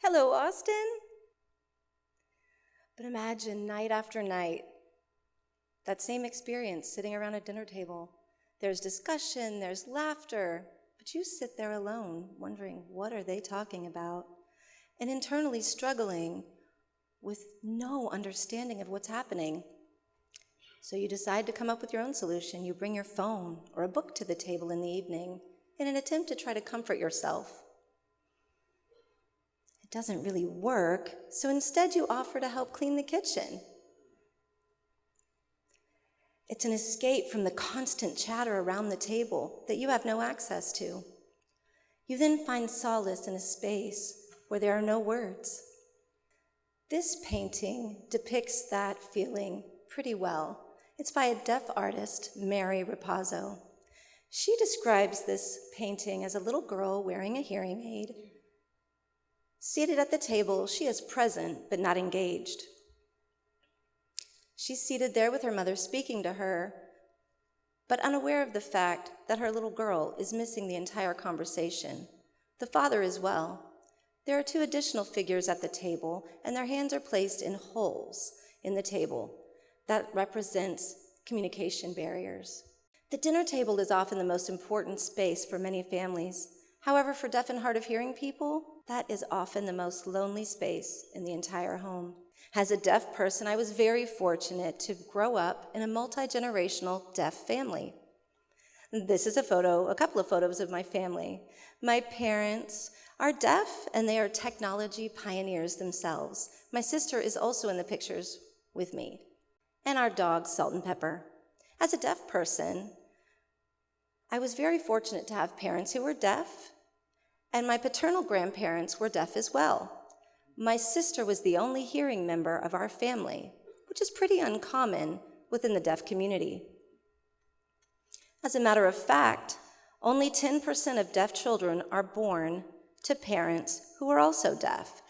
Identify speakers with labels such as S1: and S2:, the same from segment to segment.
S1: Hello, Austin. But imagine night after night, that same experience sitting around a dinner table. There's discussion, there's laughter, but you sit there alone wondering, what are they talking about? And internally struggling with no understanding of what's happening. So you decide to come up with your own solution. You bring your phone or a book to the table in the evening in an attempt to try to comfort yourself. It doesn't really work, so instead you offer to help clean the kitchen. It's an escape from the constant chatter around the table that you have no access to. You then find solace in a space where there are no words. This painting depicts that feeling pretty well. It's by a deaf artist, Mary Rapazzo. She describes this painting as a little girl wearing a hearing aid. Seated at the table, she is present but not engaged. She's seated there with her mother speaking to her, but unaware of the fact that her little girl is missing the entire conversation. The father as well. There are two additional figures at the table, and their hands are placed in holes in the table. That represents communication barriers. The dinner table is often the most important space for many families. However, for deaf and hard of hearing people, that is often the most lonely space in the entire home. As a deaf person, I was very fortunate to grow up in a multi-generational deaf family. This is a couple of photos of my family. My parents are deaf, and they are technology pioneers themselves. My sister is also in the pictures with me. And our dog, Salt and Pepper. As a deaf person, I was very fortunate to have parents who were deaf, and my paternal grandparents were deaf as well. My sister was the only hearing member of our family, which is pretty uncommon within the deaf community. As a matter of fact, only 10% of deaf children are born to parents who are also deaf.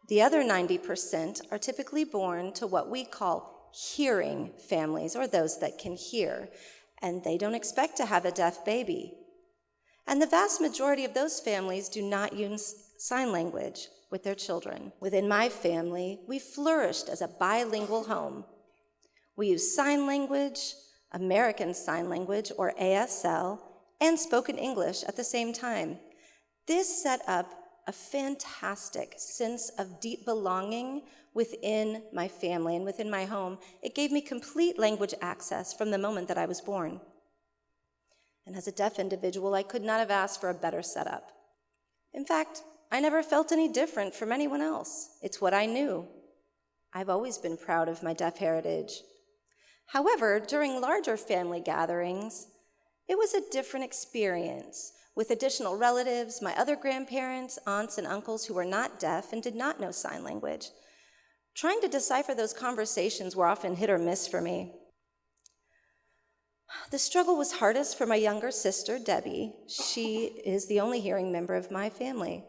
S1: The other 90% are typically born to what we call hearing families, or those that can hear, and they don't expect to have a deaf baby. And the vast majority of those families do not use sign language with their children. Within my family, we flourished as a bilingual home. We use sign language, American Sign Language, or ASL, and spoken English at the same time. This set up a fantastic sense of deep belonging within my family and within my home. It gave me complete language access from the moment that I was born. And as a deaf individual, I could not have asked for a better setup. In fact, I never felt any different from anyone else. It's what I knew. I've always been proud of my deaf heritage. However, during larger family gatherings, it was a different experience with additional relatives, my other grandparents, aunts, and uncles who were not deaf and did not know sign language. Trying to decipher those conversations were often hit or miss for me. The struggle was hardest for my younger sister, Debbie. She is the only hearing member of my family.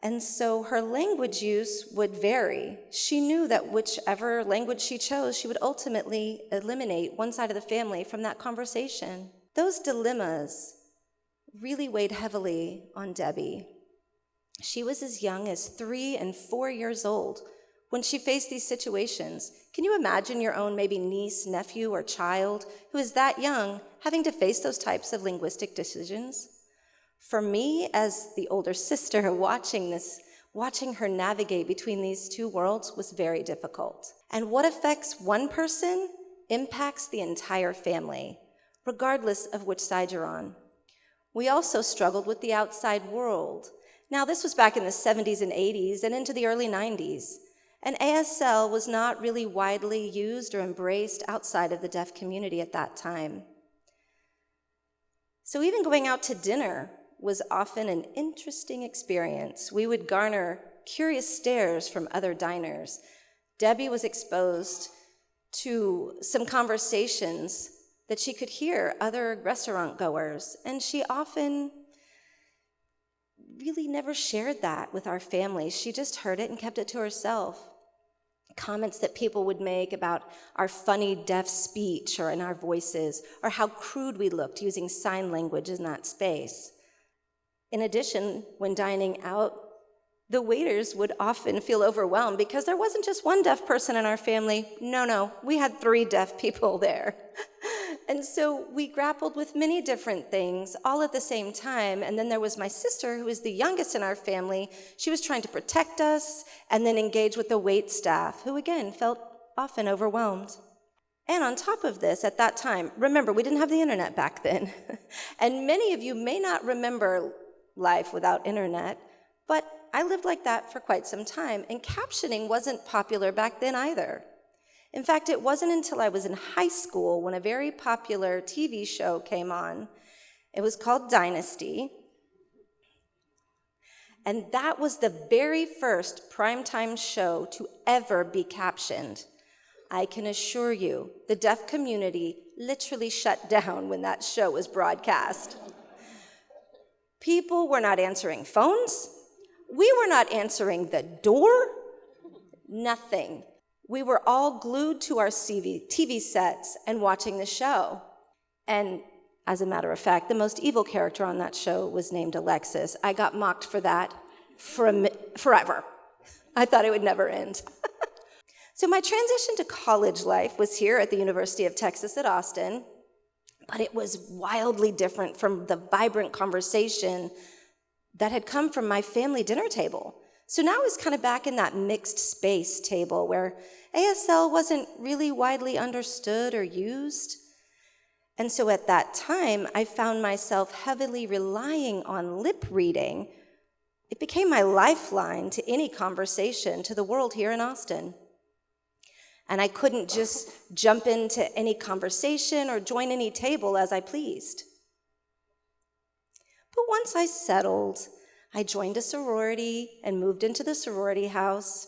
S1: And so her language use would vary. She knew that whichever language she chose, she would ultimately eliminate one side of the family from that conversation. Those dilemmas really weighed heavily on Debbie. She was as young as 3 and 4 years old when she faced these situations. Can you imagine your own maybe niece, nephew, or child who is that young having to face those types of linguistic decisions? For me, as the older sister, watching her navigate between these two worlds was very difficult. And what affects one person impacts the entire family, regardless of which side you're on. We also struggled with the outside world. Now, this was back in the 70s and 80s and into the early 90s. And ASL was not really widely used or embraced outside of the deaf community at that time. So even going out to dinner was often an interesting experience. We would garner curious stares from other diners. Debbie was exposed to some conversations that she could hear other restaurant goers, and she often really never shared that with our family. She just heard it and kept it to herself. Comments that people would make about our funny deaf speech or in our voices, or how crude we looked using sign language in that space. In addition, when dining out, The waiters would often feel overwhelmed because there wasn't just one deaf person in our family. No, we had 3 deaf people there. And so we grappled with many different things all at the same time. And then there was my sister, who was the youngest in our family. She was trying to protect us and then engage with the wait staff, who again felt often overwhelmed. And on top of this, at that time, remember, we didn't have the internet back then. And many of you may not remember life without internet, but I lived like that for quite some time, and captioning wasn't popular back then either. In fact, it wasn't until I was in high school when a very popular TV show came on. It was called Dynasty, and that was the very first primetime show to ever be captioned. I can assure you, the deaf community literally shut down when that show was broadcast. People were not answering phones. We were not answering the door. Nothing. We were all glued to our TV sets and watching the show. And as a matter of fact, the most evil character on that show was named Alexis. I got mocked for that forever. I thought it would never end. So my transition to college life was here at the University of Texas at Austin, but it was wildly different from the vibrant conversation that had come from my family dinner table. So now I was kind of back in that mixed space table where ASL wasn't really widely understood or used. And so at that time, I found myself heavily relying on lip reading. It became my lifeline to any conversation to the world here in Austin. And I couldn't just jump into any conversation or join any table as I pleased. But once I settled, I joined a sorority and moved into the sorority house.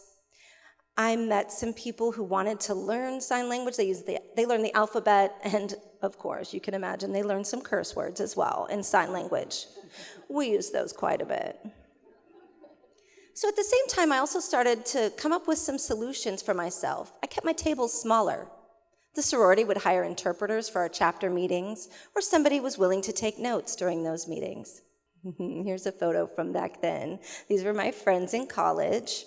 S1: I met some people who wanted to learn sign language. They learned the alphabet, and of course, you can imagine they learned some curse words as well in sign language. We use those quite a bit. So at the same time, I also started to come up with some solutions for myself. I kept my tables smaller. The sorority would hire interpreters for our chapter meetings, or somebody was willing to take notes during those meetings. Here's a photo from back then. These were my friends in college.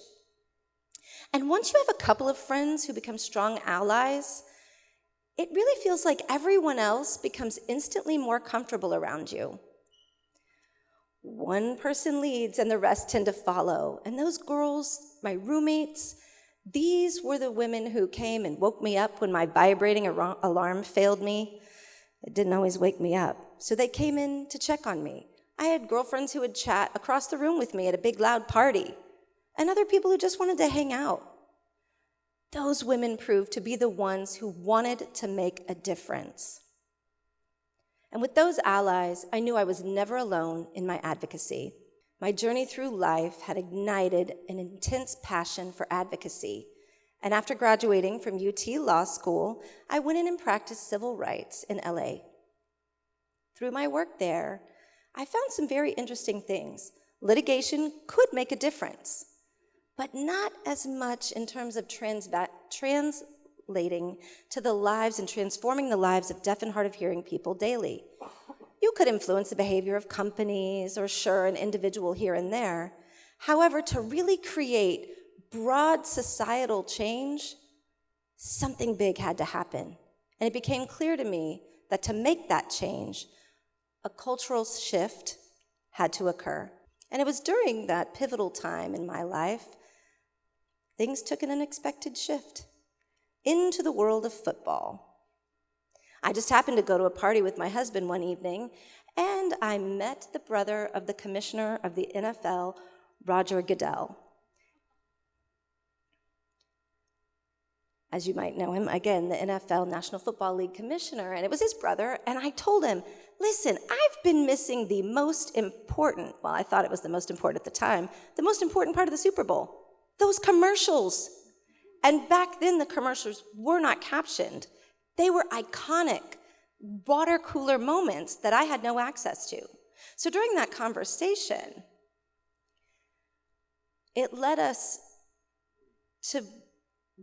S1: And once you have a couple of friends who become strong allies, it really feels like everyone else becomes instantly more comfortable around you. One person leads and the rest tend to follow. And those girls, my roommates, these were the women who came and woke me up when my vibrating alarm failed me. It didn't always wake me up. So they came in to check on me. I had girlfriends who would chat across the room with me at a big loud party, and other people who just wanted to hang out. Those women proved to be the ones who wanted to make a difference. And with those allies, I knew I was never alone in my advocacy. My journey through life had ignited an intense passion for advocacy. And after graduating from UT Law School, I went in and practiced civil rights in LA. Through my work there, I found some very interesting things. Litigation could make a difference, but not as much in terms of translating to the lives and transforming the lives of deaf and hard of hearing people daily. You could influence the behavior of companies or sure, an individual here and there. However, to really create broad societal change, something big had to happen. And it became clear to me that to make that change, a cultural shift had to occur. And it was during that pivotal time in my life, things took an unexpected shift into the world of football. I just happened to go to a party with my husband one evening, and I met the brother of the commissioner of the NFL, Roger Goodell. As you might know him, again, the NFL National Football League commissioner, and it was his brother, and I told him, listen, I've been missing the most important, well, I thought it was the most important at the time, the most important part of the Super Bowl, those commercials. And back then, the commercials were not captioned. They were iconic water cooler moments that I had no access to. So during that conversation, it led us to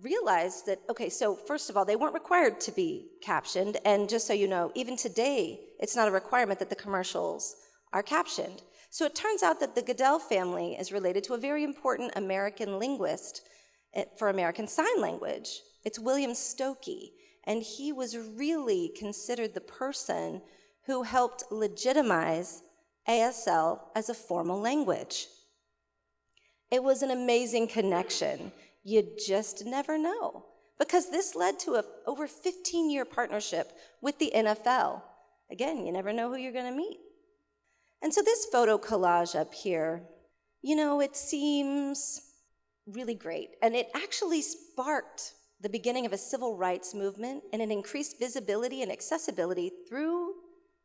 S1: realize that, okay, so first of all, they weren't required to be captioned. And just so you know, even today, it's not a requirement that the commercials are captioned. So it turns out that the Goodell family is related to a very important American linguist for American Sign Language. It's William Stokoe, and he was really considered the person who helped legitimize ASL as a formal language. It was an amazing connection. You just never know, because this led to an over 15-year partnership with the NFL. Again, you never know who you're going to meet. And so this photo collage up here, it seems really great. And it actually sparked the beginning of a civil rights movement and an increased visibility and accessibility through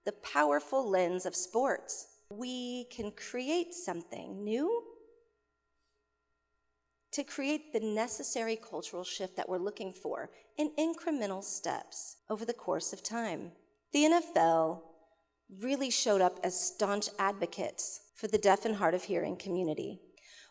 S1: the powerful lens of sports. We can create something new to create the necessary cultural shift that we're looking for in incremental steps over the course of time. The NFL really showed up as staunch advocates for the deaf and hard of hearing community.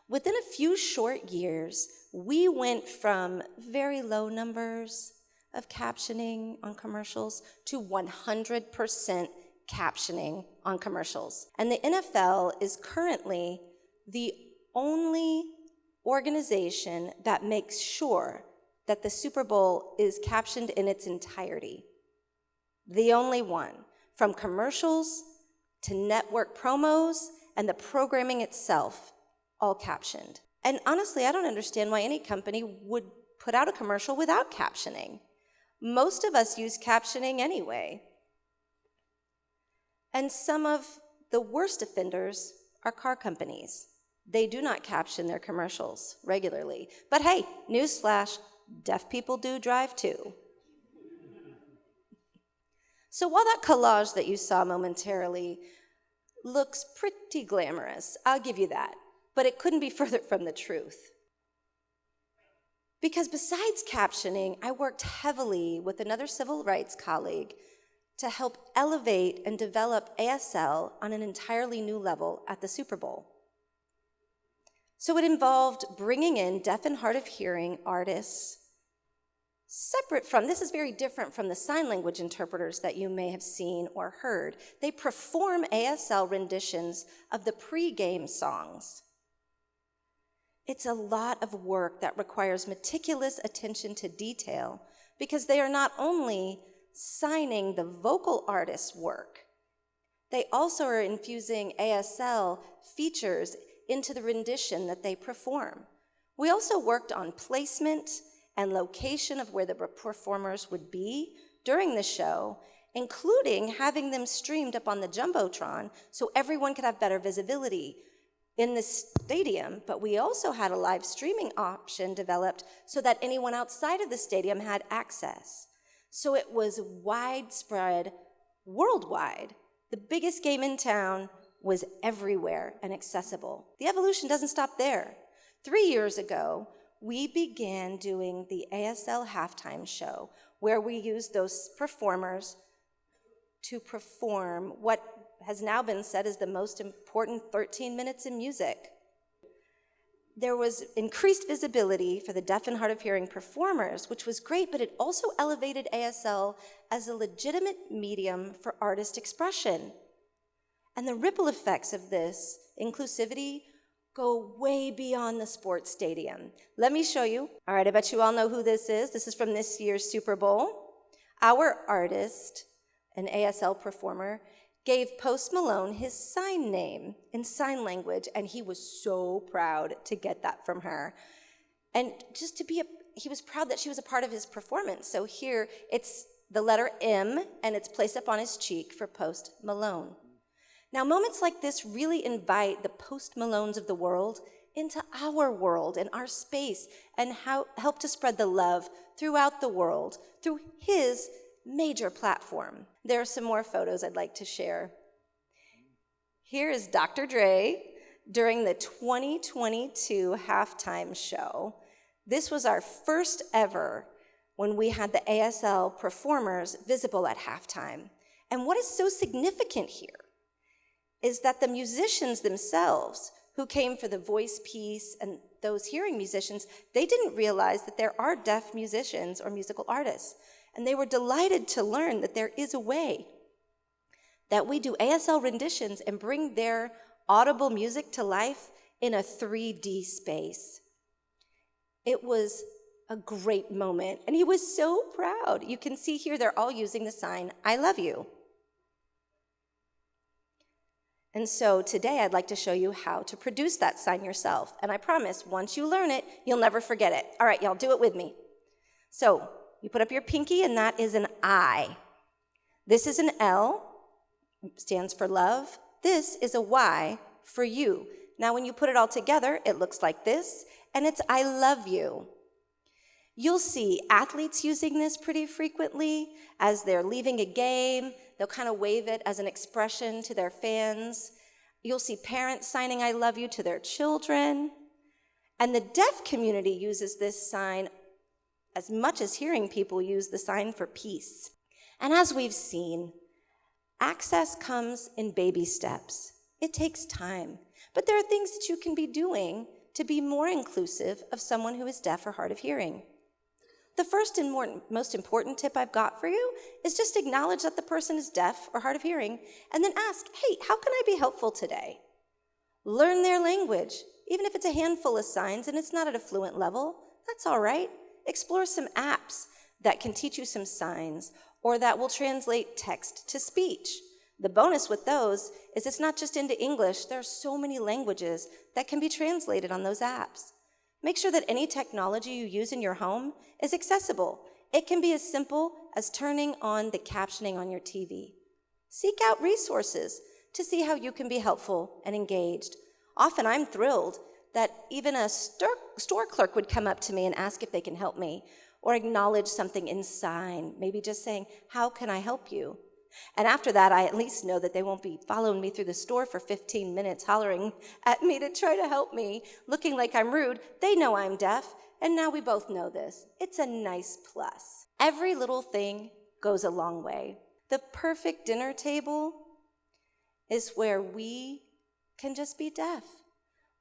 S1: Within a few short years, we went from very low numbers of captioning on commercials to 100% captioning on commercials. And the NFL is currently the only organization that makes sure that the Super Bowl is captioned in its entirety. The only one, from commercials to network promos and the programming itself, all captioned. And honestly, I don't understand why any company would put out a commercial without captioning. Most of us use captioning anyway. And some of the worst offenders are car companies. They do not caption their commercials regularly. But hey, newsflash, deaf people do drive too. So while that collage that you saw momentarily looks pretty glamorous, I'll give you that, but it couldn't be further from the truth. Because besides captioning, I worked heavily with another civil rights colleague to help elevate and develop ASL on an entirely new level at the Super Bowl. So it involved bringing in deaf and hard of hearing artists this is very different from the sign language interpreters that you may have seen or heard. They perform ASL renditions of the pre-game songs. It's a lot of work that requires meticulous attention to detail because they are not only signing the vocal artist's work, they also are infusing ASL features into the rendition that they perform. We also worked on placement and location of where the performers would be during the show, including having them streamed up on the Jumbotron so everyone could have better visibility in the stadium. But we also had a live streaming option developed so that anyone outside of the stadium had access. So it was widespread, worldwide. The biggest game in town was everywhere and accessible. The evolution doesn't stop there. 3 years ago, we began doing the ASL halftime show, where we used those performers to perform what has now been said is the most important 13 minutes in music. There was increased visibility for the deaf and hard of hearing performers, which was great, but it also elevated ASL as a legitimate medium for artist expression. And the ripple effects of this inclusivity go way beyond the sports stadium. Let me show you. All right, I bet you all know who this is. This is from this year's Super Bowl. Our artist, an ASL performer, gave Post Malone his sign name in sign language, and he was so proud to get that from her. And just he was proud that she was a part of his performance. So here, it's the letter M, and it's placed up on his cheek for Post Malone. Now, moments like this really invite the Post Malones of the world into our world and our space and help to spread the love throughout the world through his major platform. There are some more photos I'd like to share. Here is Dr. Dre during the 2022 halftime show. This was our first ever when we had the ASL performers visible at halftime. And what is so significant here is that the musicians themselves who came for the voice piece and those hearing musicians, they didn't realize that there are deaf musicians or musical artists. And they were delighted to learn that there is a way that we do ASL renditions and bring their audible music to life in a 3D space. It was a great moment, and he was so proud. You can see here they're all using the sign, I love you. And so today I'd like to show you how to produce that sign yourself. And I promise, once you learn it, you'll never forget it. All right, y'all, do it with me. So you put up your pinky, and that is an I. This is an L, stands for love. This is a Y for you. Now when you put it all together, it looks like this, and it's I love you. You'll see athletes using this pretty frequently as they're leaving a game. They'll kind of wave it as an expression to their fans. You'll see parents signing I love you to their children. And the deaf community uses this sign as much as hearing people use the sign for peace. And as we've seen, access comes in baby steps. It takes time. But there are things that you can be doing to be more inclusive of someone who is deaf or hard of hearing. The first and most important tip I've got for you is just acknowledge that the person is deaf or hard of hearing, and then ask, hey, how can I be helpful today? Learn their language. Even if it's a handful of signs and it's not at a fluent level, that's all right. Explore some apps that can teach you some signs or that will translate text to speech. The bonus with those is it's not just into English. There are so many languages that can be translated on those apps. Make sure that any technology you use in your home is accessible. It can be as simple as turning on the captioning on your TV. Seek out resources to see how you can be helpful and engaged. Often I'm thrilled that even a store clerk would come up to me and ask if they can help me, or acknowledge something in sign, maybe just saying, how can I help you? And after that, I at least know that they won't be following me through the store for 15 minutes, hollering at me to try to help me, looking like I'm rude. They know I'm deaf, and now we both know this. It's a nice plus. Every little thing goes a long way. The perfect dinner table is where we can just be deaf.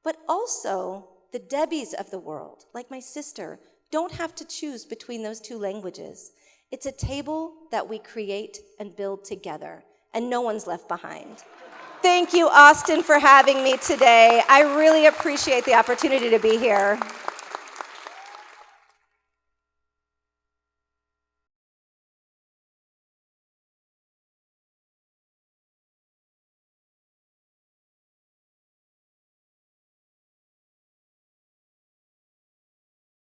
S1: But also, the Debbies of the world, like my sister, don't have to choose between those two languages. It's a table that we create and build together, and no one's left behind. Thank you, Austin, for having me today. I really appreciate the opportunity to be here.